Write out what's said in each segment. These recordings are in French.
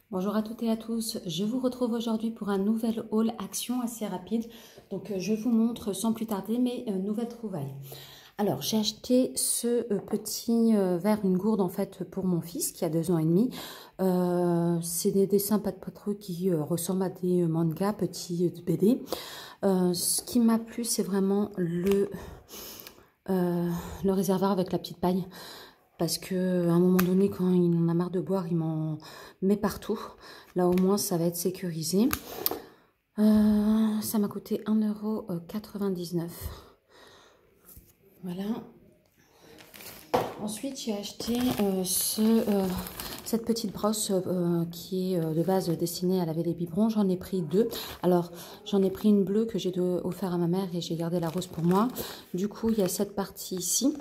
Bonjour à toutes et à tous, je vous retrouve aujourd'hui pour un nouvel haul action assez rapide. Donc je vous montre sans plus tarder mes nouvelles trouvailles. Alors j'ai acheté ce petit verre, une gourde en fait pour mon fils qui a 2 ans et demi. C'est des dessins pas de patrouille qui ressemblent à des mangas petits BD. Ce qui m'a plu c'est vraiment le réservoir avec la petite paille. Parce que à un moment donné, quand il en a marre de boire, il m'en met partout. Là, au moins, ça va être sécurisé. Ça m'a coûté 1,99 €. Voilà. Ensuite, j'ai acheté cette petite brosse qui est de base destinée à laver les biberons. J'en ai pris 2. Alors, j'en ai pris une bleue que j'ai offert à ma mère et j'ai gardé la rose pour moi. Du coup, il y a cette partie ici,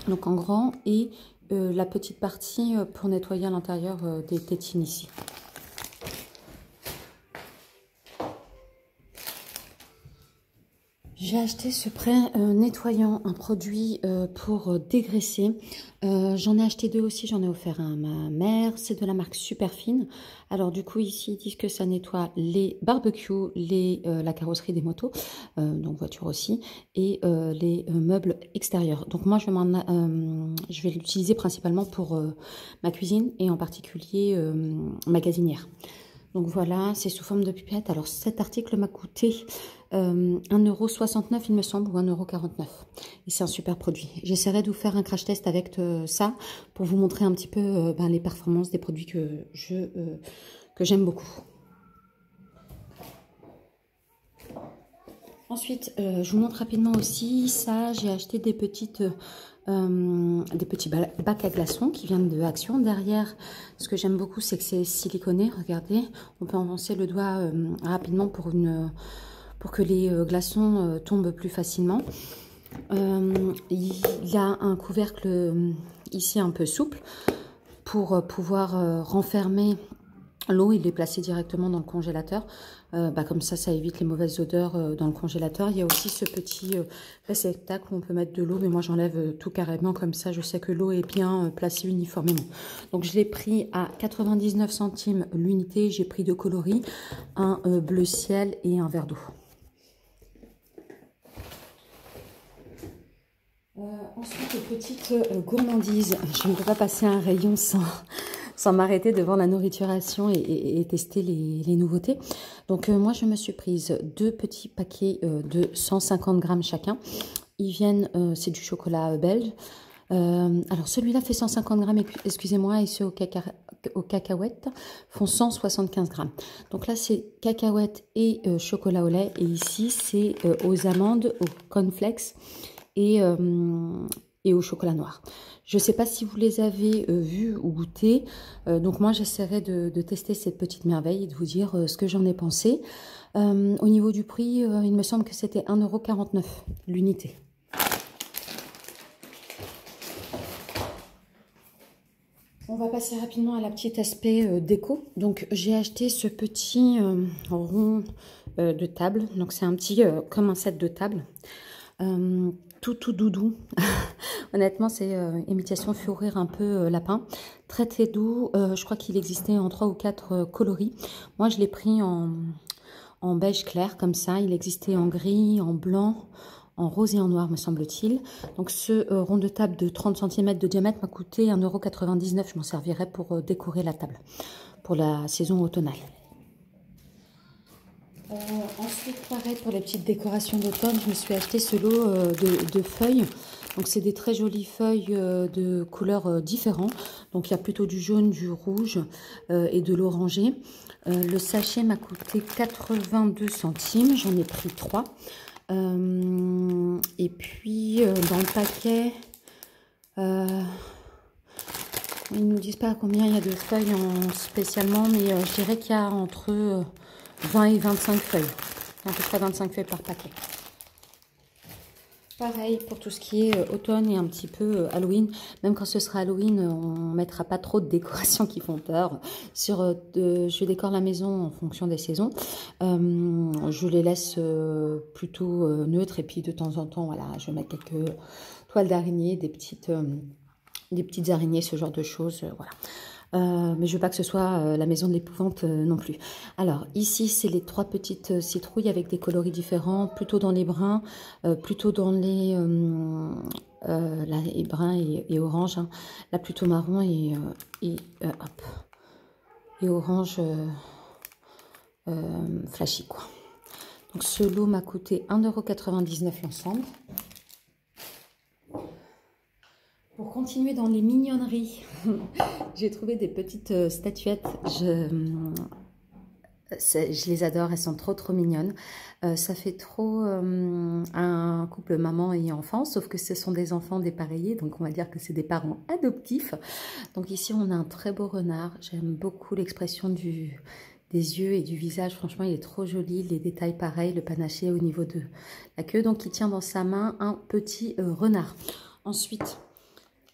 donc en grand, et la petite partie pour nettoyer à l'intérieur des tétines ici. J'ai acheté ce prêt nettoyant, un produit pour dégraisser. J'en ai acheté 2 aussi, j'en ai offert un à ma mère. C'est de la marque Superfine. Alors du coup ici ils disent que ça nettoie les barbecues, la carrosserie des motos, donc voiture aussi, et les meubles extérieurs. Donc moi je vais l'utiliser principalement pour ma cuisine et en particulier ma gazinière. Donc voilà, c'est sous forme de pipette. Alors cet article m'a coûté 1,69 € il me semble, ou 1,49 €. Et c'est un super produit. J'essaierai de vous faire un crash test avec ça pour vous montrer un petit peu les performances des produits que j'aime beaucoup. Ensuite, je vous montre rapidement aussi ça. J'ai acheté des petits bacs à glaçons qui viennent de Action. Derrière, ce que j'aime beaucoup, c'est que c'est siliconé. Regardez, on peut enfoncer le doigt rapidement pour que les glaçons tombent plus facilement. Il y a un couvercle ici un peu souple pour pouvoir renfermer l'eau. Il est placé directement dans le congélateur. Comme ça évite les mauvaises odeurs dans le congélateur. Il y a aussi ce petit réceptacle où on peut mettre de l'eau, mais moi j'enlève tout carrément, comme ça je sais que l'eau est bien placée uniformément. Donc je l'ai pris à 99 centimes l'unité. J'ai pris 2 coloris, un bleu ciel et un vert d'eau. Ensuite, petite gourmandise. Je ne peux pas passer un rayon sans m'arrêter devant la nourrituration et tester les nouveautés. Donc moi je me suis prise 2 petits paquets de 150 grammes chacun. Ils viennent, c'est du chocolat belge. Alors celui-là fait 150 grammes, excusez-moi, et ceux aux cacahuètes font 175 grammes. Donc là c'est cacahuètes et chocolat au lait, et ici c'est aux amandes, aux cornflakes et au chocolat noir. Je ne sais pas si vous les avez vus ou goûtés. Donc moi, j'essaierai de tester cette petite merveille et de vous dire ce que j'en ai pensé. Au niveau du prix, il me semble que c'était 1,49 € l'unité. On va passer rapidement à la petite aspect déco. Donc j'ai acheté ce petit rond de table. Donc c'est un petit comme un set de table. Tout doudou. Honnêtement, c'est imitation fourrure un peu lapin. Très très doux. Je crois qu'il existait en 3 ou 4 coloris. Moi, je l'ai pris en beige clair, comme ça. Il existait en gris, en blanc, en rose et en noir, me semble-t-il. Donc, ce rond de table de 30 cm de diamètre m'a coûté 1,99 €. Je m'en servirai pour décorer la table pour la saison automnale. Ensuite, pareil, pour les petites décorations d'automne, je me suis acheté ce lot de feuilles. Donc, c'est des très jolies feuilles de couleurs différentes. Donc, il y a plutôt du jaune, du rouge et de l'orangé. Le sachet m'a coûté 82 centimes. J'en ai pris 3. Et puis, dans le paquet, ils ne nous disent pas combien il y a de feuilles spécialement, mais je dirais qu'il y a entre 20 et 25 feuilles. À peu près 25 feuilles par paquet. Pareil pour tout ce qui est automne et un petit peu Halloween. Même quand ce sera Halloween, on ne mettra pas trop de décorations qui font peur. Je décore la maison en fonction des saisons. Je les laisse plutôt neutres. Et puis de temps en temps, voilà, je mets quelques toiles d'araignée, des petites araignées, ce genre de choses. Voilà. Mais je veux pas que ce soit la maison de l'épouvante non plus. Alors ici c'est les 3 petites citrouilles avec des coloris différents, plutôt dans les bruns, plutôt dans les là, et brun et orange, hein. Là plutôt marron hop, et orange flashy quoi. Donc ce lot m'a coûté 1,99 € l'ensemble. Pour continuer dans les mignonneries, j'ai trouvé des petites statuettes. Je les adore, elles sont trop mignonnes. Ça fait trop un couple maman et enfant, sauf que ce sont des enfants dépareillés, donc on va dire que c'est des parents adoptifs. Donc ici on a un très beau renard. J'aime beaucoup l'expression des yeux et du visage, franchement il est trop joli. Les détails pareils, le panaché au niveau de la queue. Donc il tient dans sa main un petit renard. Ensuite,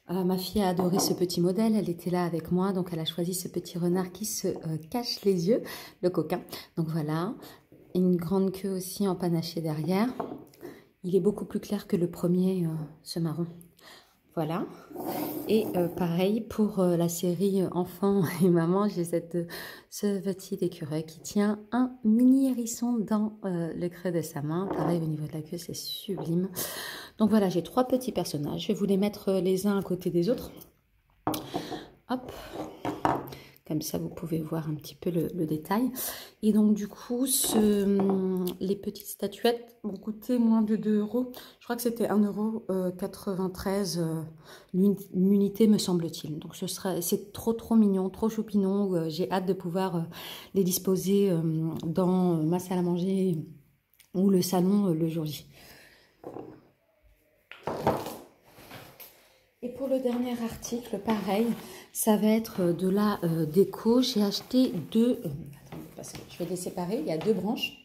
ma fille a adoré ce petit modèle, elle était là avec moi, donc elle a choisi ce petit renard qui se cache les yeux, le coquin. Donc voilà, une grande queue aussi en panaché derrière. Il est beaucoup plus clair que le premier, ce marron. Voilà. Et pareil pour la série enfant et maman, j'ai ce petit écureuil qui tient un mini hérisson dans le creux de sa main. Pareil au niveau de la queue, c'est sublime. Donc voilà, j'ai 3 petits personnages. Je vais vous les mettre les uns à côté des autres. Hop. Comme ça, vous pouvez voir un petit peu le détail. Et donc, du coup, les petites statuettes m'ont coûté moins de 2 €. Je crois que c'était 1,93 € l'unité, me semble-t-il. Donc, c'est trop mignon, trop choupinon. J'ai hâte de pouvoir les disposer dans ma salle à manger ou le salon le jour J. Et pour le dernier article, pareil, ça va être de la déco. J'ai acheté parce que je vais les séparer. Il y a 2 branches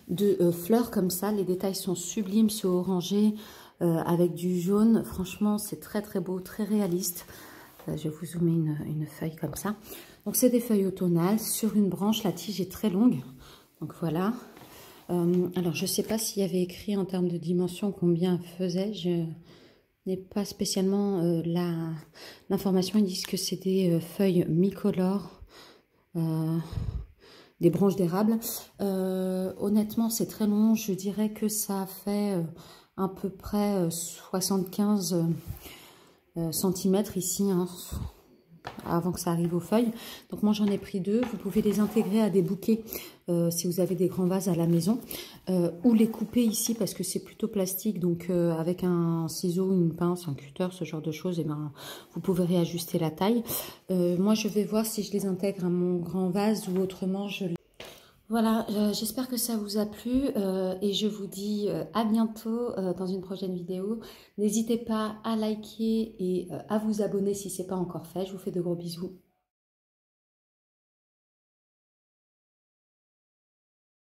de fleurs comme ça. Les détails sont sublimes, c'est orangé avec du jaune. Franchement, c'est très beau, très réaliste. Je vais vous zoomer une feuille comme ça. Donc, c'est des feuilles automnales. Sur une branche, la tige est très longue. Donc, voilà. Alors, je ne sais pas s'il y avait écrit en termes de dimension combien faisait. Je n'ai pas spécialement l'information. Ils disent que c'est des feuilles mi-colores, des branches d'érable. Honnêtement, c'est très long. Je dirais que ça fait à peu près 75 cm ici, hein, avant que ça arrive aux feuilles. Donc moi j'en ai pris 2. Vous pouvez les intégrer à des bouquets si vous avez des grands vases à la maison, ou les couper ici parce que c'est plutôt plastique, donc avec un ciseau, une pince, un cutter, ce genre de choses, et ben vous pouvez réajuster la taille. Moi je vais voir si je les intègre à mon grand vase ou autrement Voilà, j'espère que ça vous a plu et je vous dis à bientôt dans une prochaine vidéo. N'hésitez pas à liker et à vous abonner si ce n'est pas encore fait. Je vous fais de gros bisous.